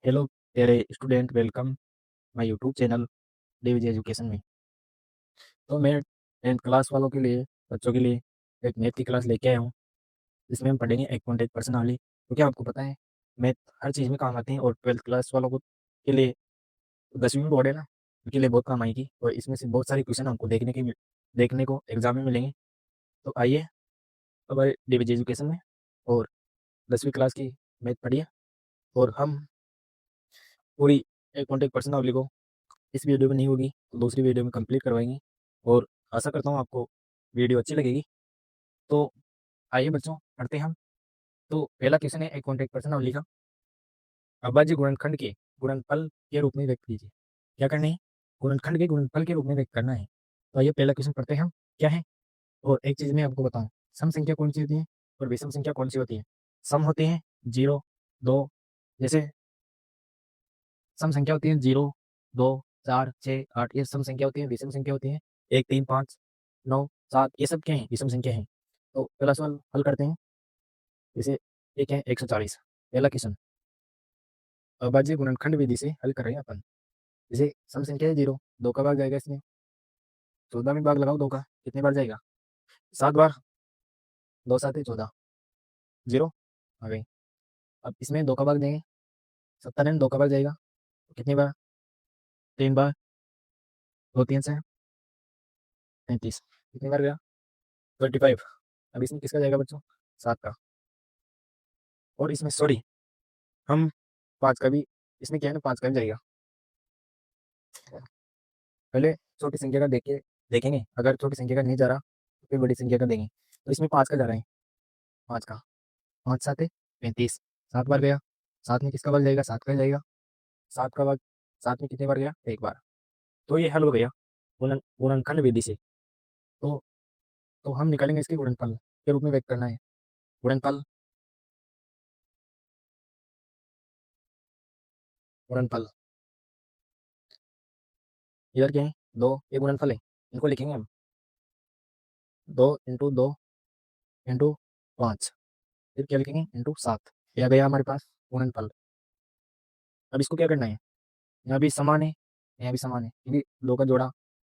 Hello प्यारे student, welcome my YouTube channel DVG education में। तो मैं 10th क्लास वालों के लिए, बच्चों के लिए एक मैथ की क्लास लेके आया हूँ। इसमें हम पढ़ेंगे 1.8% वाली। तो क्या आपको पता है, मैथ हर चीज़ में काम आती है और 12th क्लास वालों को के लिए 10वीं में बोर्ड है ना, उनके लिए बहुत काम आएगी। और इसमें से बहुत सारे क्वेश्चन हमको देखने को एग्जाम में मिलेंगे। तो आइए हमारे डीवीजी एजुकेशन में और 10वीं क्लास की मैथ पढ़िए और हम पूरी 1.8% वाली को इस वीडियो में नहीं होगी तो दूसरी वीडियो में कंप्लीट करवाएंगे। और आशा करता हूँ आपको वीडियो अच्छी लगेगी। तो आइए बच्चों, पढ़ते हैं हम। तो पहला क्वेश्चन है 1.8% अवली का। अभाज्य गुणनखंड के गुणनफल के रूप में व्यक्त कीजिए। क्या करना है? गुणनखंड के गुणनफल के रूप में व्यक्त करना है। तो आइए पहला क्वेश्चन पढ़ते हैं हम, क्या है। और एक चीज़ मैं आपको बताऊँ, सम संख्या कौन सी होती है और विषम संख्या कौन सी होती है। सम होते हैं 0, 2, जैसे सम संख्या होती है 0, 2, 4, 6, 8, ये सम संख्या होती है। विषम संख्या होती है 1, 3, 5, 9, 7, ये सब क्या है? विषम संख्या है। तो पहला सवाल हल करते हैं। जैसे एक है 140, पहला क्वेश्चन अभाज्य गुणनखंड विधि से हल कर रहे हैं अपन। जैसे सम संख्या है 0, 2 का भाग जाएगा इसमें, 14 में भाग लगाओ 2 का, कितने बार जाएगा? 7 बार। 2 7 है 14, 0 आ गई। अब इसमें 2 का भाग देंगे, 70 में 2 का भाग जाएगा, तो कितनी बार? 3 बार। 2 3 से 35, कितनी बार गया? 25। अब इसमें किसका जाएगा बच्चों? 7 का। और इसमें सॉरी, हम 5 का भी, इसमें क्या है ना, 5 का भी जाएगा। पहले छोटी संख्या का देखेंगे, अगर छोटी संख्या का नहीं जा रहा तो फिर बड़ी संख्या का देंगे। तो इसमें 5 का जा रहा है, 5 का, 5 7 है 35, 7 बार गया। 7 में किसका भाग जाएगा? 7 का जाएगा। 7 का भाग 7 में कितने बार गया? 1 बार। तो ये हल हो गया गुणनखंड विधि से। तो हम निकालेंगे इसके गुणनफल के रूप में व्यक्त करना है। गुणनफल, गुणनफल इधर क्या है? 2, ये गुणनफल है, इनको लिखेंगे हम 2 इंटू 2 इंटू 5, फिर क्या लिखेंगे? इंटू 7। ये आ गया हमारे पास गुणनफल। अब इसको क्या करना है? यहाँ भी समान है, यहाँ भी समान है, क्योंकि 2 का जोड़ा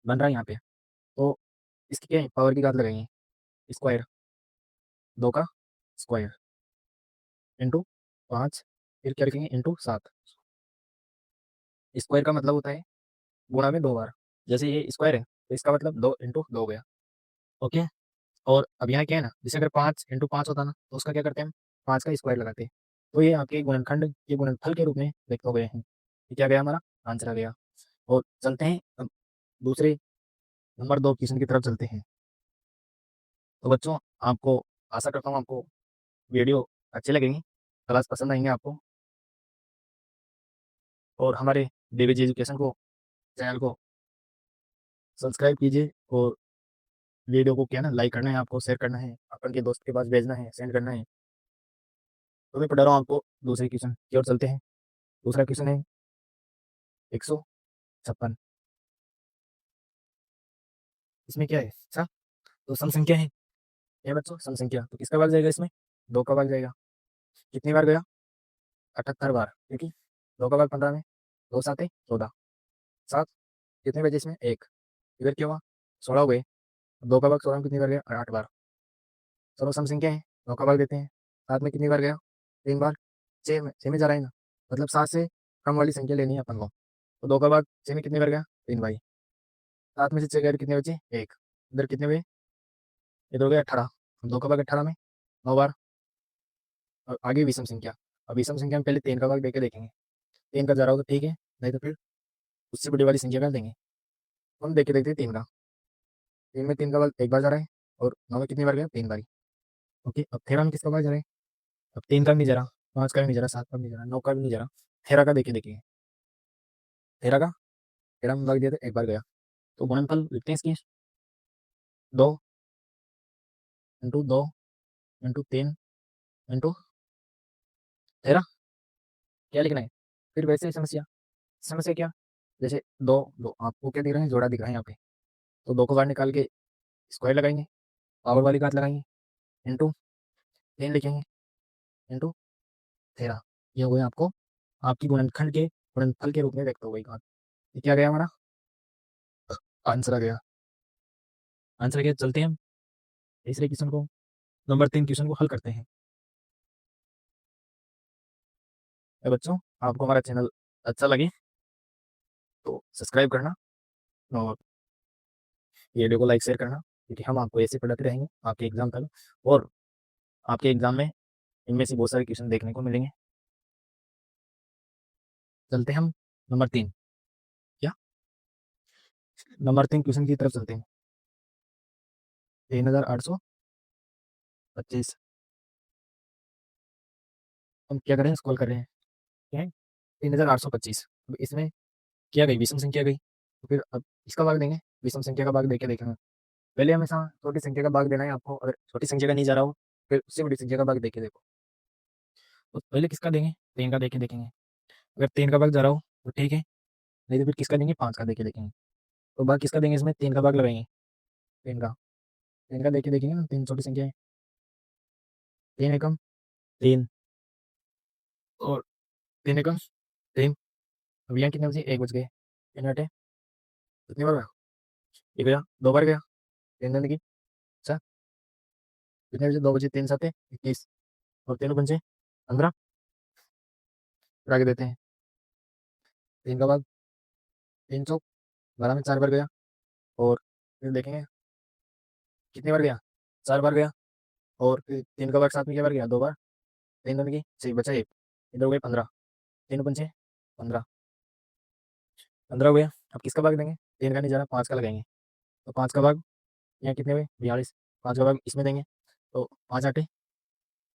बन रहा है यहाँ पे। तो इसकी क्या है? पावर की घात लगाएंगे, स्क्वायर, 2 का स्क्वायर इंटू 5, फिर क्या लिखेंगे? इंटू 7। स्क्वायर का मतलब होता है गुणा में 2 बार। जैसे ये स्क्वायर है तो इसका मतलब 2 इंटू 2 हो गया। ओके। और अब यहाँ क्या है ना, जैसे अगर 5 इंटू 5 होता ना तो उसका क्या करते हैं हम? 5 का स्क्वायर लगाते हैं। तो ये आपके गुणनखंड के गुणनफल के रूप में व्यक्त हो गए हैं। ये क्या गया? हमारा आंसर आ गया। और चलते हैं अब दूसरे नंबर 2 क्वेश्चन की तरफ चलते हैं। तो बच्चों, आपको आशा करता हूँ आपको वीडियो अच्छे लगेंगे, क्लास पसंद आएंगे आपको। और हमारे डीवीजी एजुकेशन को, चैनल को सब्सक्राइब कीजिए। और वीडियो को क्या ना, लाइक करना है आपको, शेयर करना है, अपन के दोस्त के पास भेजना है, सेंड करना है। तो मैं पढ़ा रहा हूँ आपको दूसरे क्वेश्चन की ओर चलते हैं। दूसरा क्वेश्चन है 156। इसमें क्या है? अच्छा, तो सम संख्या है ये बच्चों, सम संख्या। तो किसका भाग जाएगा इसमें? 2 का भाग जाएगा। कितनी बार गया? 78 बार, क्योंकि 2 का भाग 15 में, 2 7 है 14, 7 कितने बजे इसमें? 1, इधर क्या हुआ? 16 हो गए। 2 का भाग 16 में कितनी बार गया? 8 बार। चलो सम संख्या है, 2 का भाग देते हैं। 7 में कितनी बार गया? 3 बार। 6 में जा रहा है ना, मतलब 7 से कम वाली संख्या लेनी है अपन को। तो 2 का भाग 6 में कितनी बार गया? 3 बाई। 7 में से 6 गए, कितने बचे? 1। इधर कितने हुए? इधर हो गया 18। 2 का भाग 18 में 9 बार। और आगे विषम संख्या। अब विषम संख्या में पहले 3 का भाग देके देखेंगे। 3 का जा रहा हो तो ठीक है, नहीं तो फिर उससे बड़ी वाली संख्या कर देंगे। तो हम देखे देखते 3 का, 3 में 3 का भाग 1 बार जा रहा है। और 9 में कितनी बार गया? 3 बारी। ओके। अब 13 में किसका भाग जा रहा है? अब 3 का भी नहीं जा रहा, 5 का भी नहीं जा रहा, 7 का भी नहीं जा रहा, 9 का भी नहीं जा रहा। 13 का देखे देखिए, 13 का, 13 में भाग दिया तो 1 बार गया। तो गुणनफल लिखते हैं इसकी 2 इंटू 2 इंटू 3 इंटू 13। क्या लिखना है? फिर वैसे ही समस्या, समस्या क्या? जैसे 2 2 आपको क्या दिख रहा है? जोड़ा दिख रहा है यहाँ पे। तो 2 को बाहर निकाल के स्क्वायर लगाएंगे, पावर वाली घात लगाएंगे, इंटू 3 लिखेंगे, इंटू 13। ये हो गया आपको आपकी गुणनखंड के गुणनफल के रूप में व्यक्त हो गई घात। ये क्या गया हमारा आंसर आ गया। आंसर आ गया। चलते हैं हम तीसरे क्वेश्चन को, नंबर 3 क्वेश्चन को हल करते हैं। बच्चों, आपको हमारा चैनल अच्छा लगे तो सब्सक्राइब करना और वीडियो को लाइक शेयर करना, क्योंकि हम आपको ऐसे पढ़ाते रहेंगे आपके एग्जाम तक, और आपके एग्जाम में इनमें से बहुत सारे क्वेश्चन देखने को मिलेंगे। चलते हैं हम नंबर 3, क्या नंबर 3 क्वेश्चन की तरफ चलते हैं। 3825 हम क्या करें, स्क्रॉल कर रहे हैं। क्या है 3825। अब इसमें क्या गई विषम संख्या गई, तो फिर अब इसका भाग देंगे, विषम संख्या का भाग देके देखेंगे। पहले हमेशा छोटी संख्या का भाग देना है आपको, अगर छोटी संख्या का नहीं जा रहा हो फिर उससे बड़ी संख्या का भाग देके देखो। तो पहले किसका देंगे, 3 का देके देखेंगे। अगर 3 का भाग जा रहा हो तो ठीक है, नहीं तो फिर किसका देंगे, 5 का देके देखेंगे। तो भाग किसका देंगे, इसमें 3 का भाग लगाएंगे। 3 का 3 का देके देखेंगे ना, 3 छोटी संख्या है, 3 एकम 3 और 3 एकम 3। अब यहाँ कितने बजे, 1 बज गए, 3 घंटे कितनी बार गया, 1 गया, 2 बार गया, 3 दिन की 7, कितने बजे, 2 बजे, 3 7 21 और 3 पंचे 15। फिर आगे देते हैं 3 का भाग, 3 चौक 12 में 4 बार गया, और फिर देखेंगे कितनी बार गया, 4 बार गया, और फिर 3 का भाग 7 में क्या बार गया, 2 बार, 3 दिन की 6 बचा 1, इधर हो गए 15, 3 पंचे 15, 15 हो गया। अब किसका भाग देंगे, 3 का नहीं जा रहा, 5 का लगाएंगे। तो 5 का भाग यहाँ कितने हुए, 42, 5 का भाग इसमें देंगे, तो 5 आटे,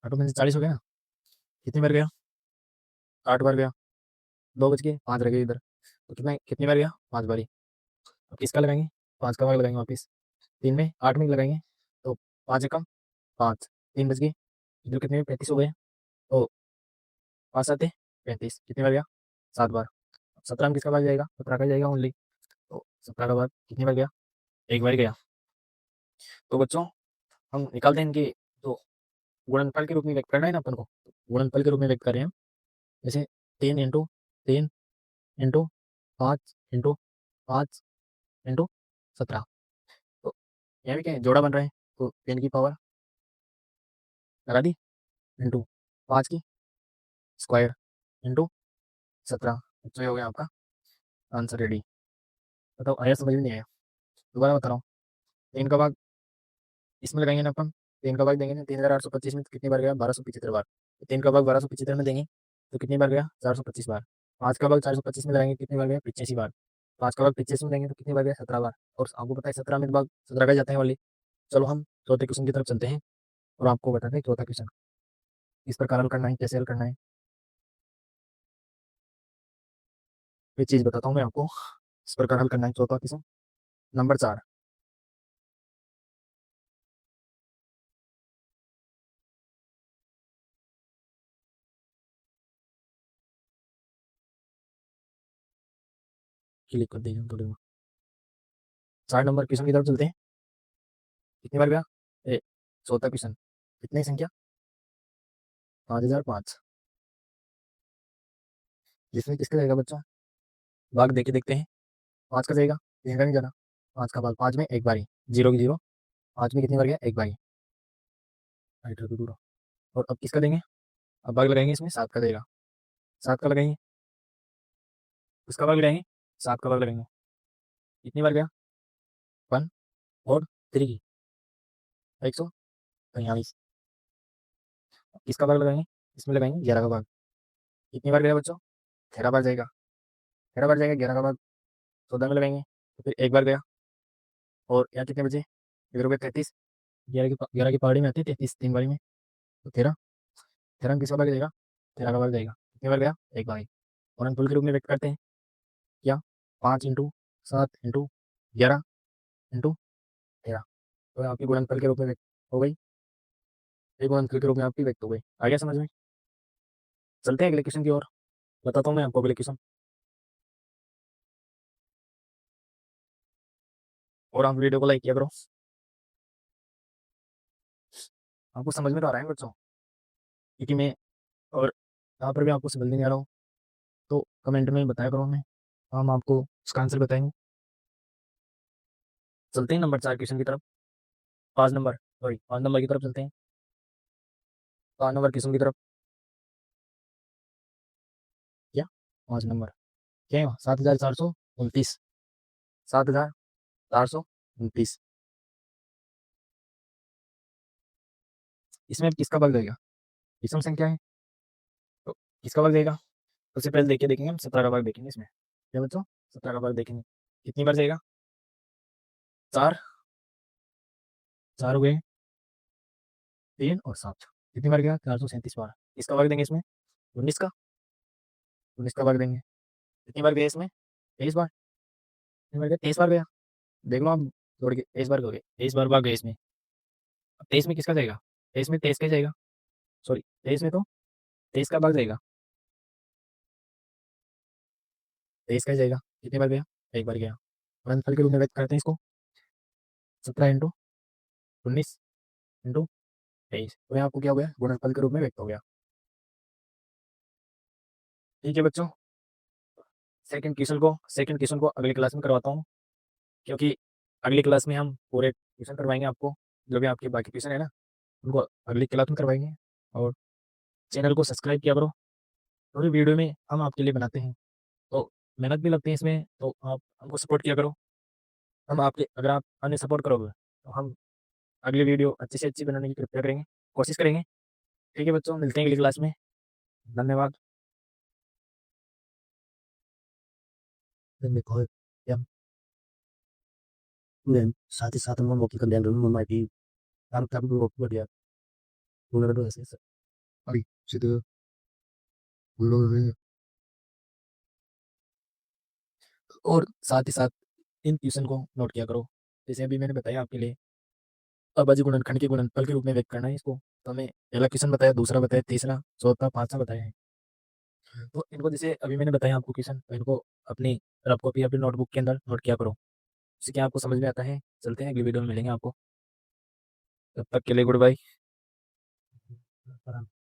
आठों पंचे 40 हो गया ना। कितनी बार गया, 8 बार गया, 2 बच गए, 5 रह गए इधर, तो कितना कितनी बार गया, 5 बारी। अब किसका लगाएंगे, 5 का भाग लगाएंगे वापस, 3 में 8 में लगाएंगे, तो 5 एकम 5, 3 बच गए, इधर कितने में 35 हो गए, तो 5 7 35, कितनी बार गया, 7 बार। 17 में किसका भाग जाएगा, 17 का जाएगा ओनली, तो 17 का भाग कितनी बार गया, 1 बार गया। तो बच्चों हम निकालते हैं इनके, तो गुणनफल के रूप में व्यक्त करना है ना अपन को, गुणनफल के रूप में व्यक्त कर रहे हैं हम। जैसे 3 इंटू 3 इंटू 5 इंटू 5 इंटू 17, तो यहाँ भी क्या है, जोड़ा बन रहा है, तो 10 की पावर लगा दी इंटू 5 की स्क्वायर इंटू 17, तो ये हो गया आपका आंसर रेडी। बताओ आया, समझ में नहीं आया, दोबारा बता रहा हूँ। 3 का भाग इसमें लगाएंगे ना अपन, 3 का भाग देंगे ना, 3825 में तो कितनी बार गया, 1275 बार। तो 3 का भाग 1275 में देंगे तो कितनी बार गया, 425 बार। 5 का भाग 425 में लगाएंगे, कितनी बार गया, 85 बार। 5 का भाग 85 में देंगे तो कितनी बार गया, 17 बार। और आपको पता है 17 में भाग 17 का जाता है वाली। चलो हम चौथे क्वेश्चन की तरफ चलते हैं और आपको बताते हैं चौथा क्वेश्चन किस प्रकार हल करना है, कैसे हल करना है, ये चीज़ बताता हूँ मैं आपको। इस प्रकार हल करना है चौथा क्वेश्चन नंबर 4। क्लिक कर दीजिए थोड़ी, 4 नंबर क्वेश्चन की तरफ चलते हैं। कितनी बार गया, चौथा क्वेश्चन, कितनी संख्या, 5005, जिसमें किसका जाएगा बच्चा, भाग देके देखते हैं। 5 का जाएगा, 3 का नहीं जाना, 5 का भाग 5 में एक बारी, 0 की 0, 5 में कितनी बार गया, एक बारी, राइट रखो दूर। और अब किसका देंगे, अब भाग लगाएंगे इसमें, 7 का देगा, 7 का लगाएंगे, उसका भाग लगाएंगे, 7 का भाग लगाएंगे, कितनी बार गया, 1 और 3, 143। किसका भाग लगाएंगे, इसमें लगाएंगे 11 का भाग, कितनी बार गया बच्चों, 13 बार जाएगा, 13 बार जाएगा, 11 का भाग 14 में लगाएंगे तो फिर एक बार गया, और यहाँ कितने बचे, इधर हो गए 33, 11 की पहाड़ी में आती है 33 3 बारी में, तो 13, 13 में किसका भाग जाएगा, 13 का भाग जाएगा, कितनी बार गया, एक बार। और हम फुल के रूप में व्यक्त करते हैं क्या, 5 इंटू 7 इंटू 11 इंटू 13, तो आपकी गुणनफल के रूप में व्यक्त हो गई, एक गुणनफल के रूप में आपकी व्यक्त हो गई। आ गया समझ में। चलते हैं अगले क्वेश्चन की ओर, बताता हूँ मैं आपको अगले क्वेश्चन, और आप वीडियो को लाइक किया करो। आपको समझ में तो आ रहा है बच्चों, क्योंकि मैं और यहाँ पर भी आपको समझ नहीं आ रहा हूँ, तो कमेंट में बताया करो हमें, हम आपको उसका आंसर बताएंगे। चलते हैं नंबर 4 क्वेश्चन की तरफ, 5 नंबर, सॉरी 5 नंबर की तरफ चलते हैं, 5 नंबर क्वेश्चन की तरफ। क्या 5 नंबर क्या है? 7429, 7429। इसमें किसका भाग देगा? विषम संख्या है तो किसका भाग देगा? सबसे पहले देखिए, देखेंगे हम 17 का भाग देखेंगे इसमें। क्या बच्चों? 17 का भाग देखेंगे, कितनी बार जाएगा? 4, 4 हो गए, 3 और 7, कितनी बार गया? 437 बार। किसका भाग देंगे इसमें? 19 का, 19 का भाग देंगे। कितनी बार गए इसमें? 23 बार। कितनी बार गया? 23 बार गया। देख लो आप, जोड़ के 23 बार हो गए, 23 बार भाग गए इसमें। अब 23 में किसका जाएगा? 23 में 23 का जाएगा, सॉरी 23 में तो 23 का भाग जाएगा, 23 का जाएगा। कितनी बार गया? एक बार गया। गुणनफल के रूप में व्यक्त करते हैं इसको, 17 × 19 × 23, तो यहाँ आपको क्या हो गया? गुणनफल के रूप में व्यक्त हो गया। ठीक है बच्चों, सेकंड क्वेश्चन को अगली क्लास में करवाता हूँ, क्योंकि अगली क्लास में हम पूरे क्वेश्चन करवाएंगे आपको, जो भी आपके बाकी क्वेश्चन है ना, उनको अगली क्लास में करवाएंगे। और चैनल को सब्सक्राइब किया करो, पूरी वीडियो में हम आपके लिए बनाते हैं, तो मेहनत भी लगती है इसमें, तो आप हमको सपोर्ट किया करो। हम आपके, अगर आप हमें सपोर्ट करोगे तो हम अगली वीडियो अच्छी से अच्छी बनाने की कृपया करेंगे, कोशिश करेंगे। ठीक है बच्चों, मिलते हैं अगली क्लास में। धन्यवाद। Then call em nên saat ही साथ हम waktu kendaraan rumah mati tam waktu dia mulai dulu sih अभी situ belum। और साथ ही साथ इन ट्यूशन को नोट किया करो, जैसे अभी मैंने बताया आपके लिए अभाज्य गुणनखंड के गुणनफल के रूप में व्यक्त करना है इसको, तो हमें पहला क्वेश्चन बताया, दूसरा बताया, तीसरा, चौथा, पांचवा बताया है। तो इनको जैसे अभी मैंने बताया आपको क्वेश्चन, तो इनको अपनी रफ कॉपी अपनी नोटबुक के अंदर नोट किया करो, इससे क्या आपको समझ में आता है। चलते हैं, अगली वीडियो में मिलेंगे आपको, तब तक के लिए गुड बाय।